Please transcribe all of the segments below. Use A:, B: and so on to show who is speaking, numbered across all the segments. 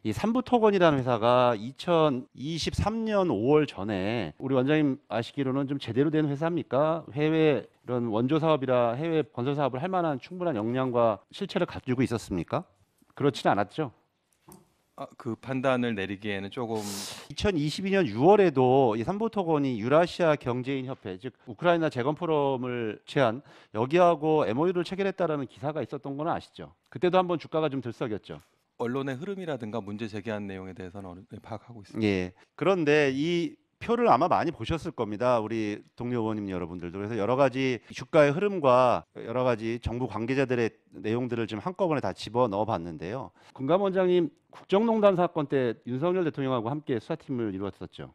A: 이 삼부토건이라는 회사가 2023년 5월 전에 우리 원장님 아시기로는 좀 제대로 된 회사입니까? 해외 이런 원조 사업이라 해외 건설 사업을 할 만한 충분한 역량과 실체를 가지고 있었습니까? 그렇지는 않았죠.
B: 그 판단을 내리기에는 조금
A: 2022년 6월에도 이 삼부토건이 유라시아 경제인 협회, 즉 우크라이나 재건 포럼을 제안 여기하고 MOU를 체결했다라는 기사가 있었던 건 아시죠? 그때도 한번 주가가 좀 들썩였죠.
B: 언론의 흐름이라든가 문제 제기한 내용에 대해서는 어느 정도 파악하고 있습니다.
A: 예. 그런데 이 표를 아마 많이 보셨을 겁니다. 우리 동료 의원님 여러분들도. 그래서 여러 가지 주가의 흐름과 여러 가지 정부 관계자들의 내용들을 좀 한꺼번에 다 집어넣어 봤는데요. 금감 원장님 국정농단 사건 때 윤석열 대통령하고 함께 수사팀을 이루었었죠.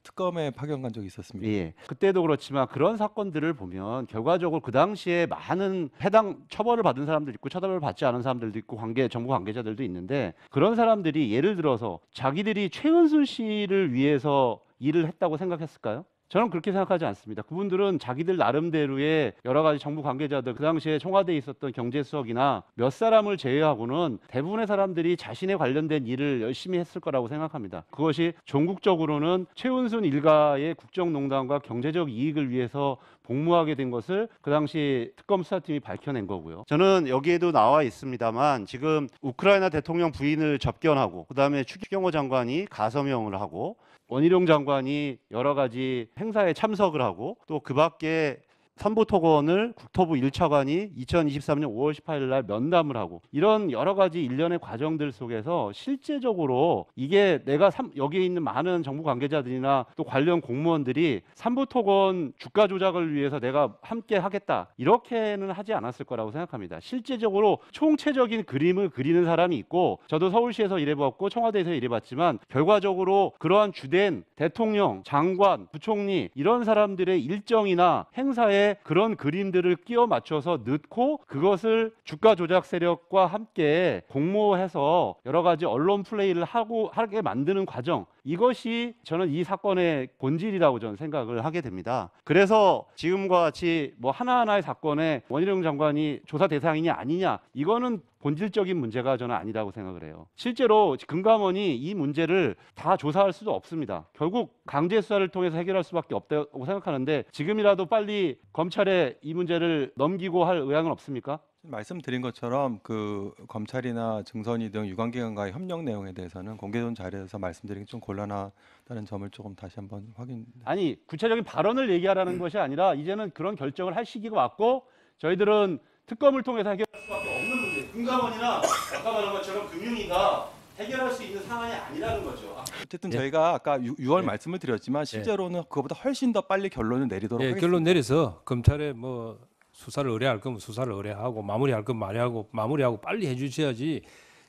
B: 특검에 파견 간 적이 있었습니다.
A: 예. 그때도 그렇지만 그런 사건들을 보면 결과적으로 그 당시에 많은 해당 처벌을 받은 사람들 있고 처벌을 받지 않은 사람들도 있고 정부 관계자들도 있는데 그런 사람들이 예를 들어서 자기들이 최은순 씨를 위해서 일을 했다고 생각했을까요? 저는 그렇게 생각하지 않습니다. 그분들은 자기들 나름대로의 여러 가지 정부 관계자들, 그 당시에 청와대에 있었던 경제수석이나 몇 사람을 제외하고는 대부분의 사람들이 자신에 관련된 일을 열심히 했을 거라고 생각합니다. 그것이 전국적으로는 최은순 일가의 국정농단과 경제적 이익을 위해서 복무하게 된 것을 그 당시 특검 수사팀이 밝혀낸 거고요. 저는 여기에도 나와 있습니다만 지금 우크라이나 대통령 부인을 접견하고 그다음에 추경호 장관이 가서명을 하고 원희룡 장관이 여러 가지 행사에 참석을 하고 또 그 밖에 삼부토건을 국토부 1차관이 2023년 5월 18일 날 면담을 하고 이런 여러 가지 일련의 과정들 속에서 실제적으로 이게 내가 여기에 있는 많은 정부 관계자들이나 또 관련 공무원들이 삼부토건 주가 조작을 위해서 내가 함께 하겠다 이렇게는 하지 않았을 거라고 생각합니다. 실제적으로 총체적인 그림을 그리는 사람이 있고 저도 서울시에서 일해봤고 청와대에서 일해봤지만 결과적으로 그러한 주된 대통령, 장관, 부총리 이런 사람들의 일정이나 행사에 그런 그림들을 끼워 맞춰서 넣고 그것을 주가 조작 세력과 함께 공모해서 여러 가지 언론 플레이를 하게 만드는 과정 이것이 저는 이 사건의 본질이라고 저는 생각을 하게 됩니다. 그래서 지금과 같이 뭐 하나하나의 사건에 원희룡 장관이 조사 대상이냐 아니냐 이거는 본질적인 문제가 저는 아니라고 생각을 해요. 실제로 금감원이 이 문제를 다 조사할 수도 없습니다. 결국 강제 수사를 통해서 해결할 수밖에 없다고 생각하는데 지금이라도 빨리 검찰에 이 문제를 넘기고 할 의향은 없습니까?
B: 말씀드린 것처럼 그 검찰이나 증선이 등 유관기관과의 협력 내용에 대해서는 공개된 자리에서 말씀드리기 좀 곤란하다는 점을 조금 다시 한번 확인.
A: 아니 구체적인 발언을 얘기하라는 것이 아니라 이제는 그런 결정을 할 시기가 왔고 저희들은 특검을 통해서 해결할 수밖에 없는 문제. 금감원이나 아까 말한 것처럼 금융위가 해결할 수 있는 상황이 아니라는 거죠.
B: 어쨌든 저희가 아까 6월
C: 예.
B: 말씀을 드렸지만 실제로는 그거보다 훨씬 더 빨리 결론을 내리도록
C: 예,
B: 하겠습니다.
C: 결론 내려서 검찰에 뭐 수사를 의뢰할 거면 수사를 의뢰하고 마무리할 건 마무리하고 빨리 해주셔야지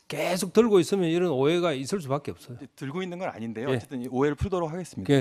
C: 계속 들고 있으면 이런 오해가 있을 수밖에 없어요.
B: 들고 있는 건 아닌데요.
C: 예.
B: 어쨌든 이 오해를 풀도록 하겠습니다.
C: 예.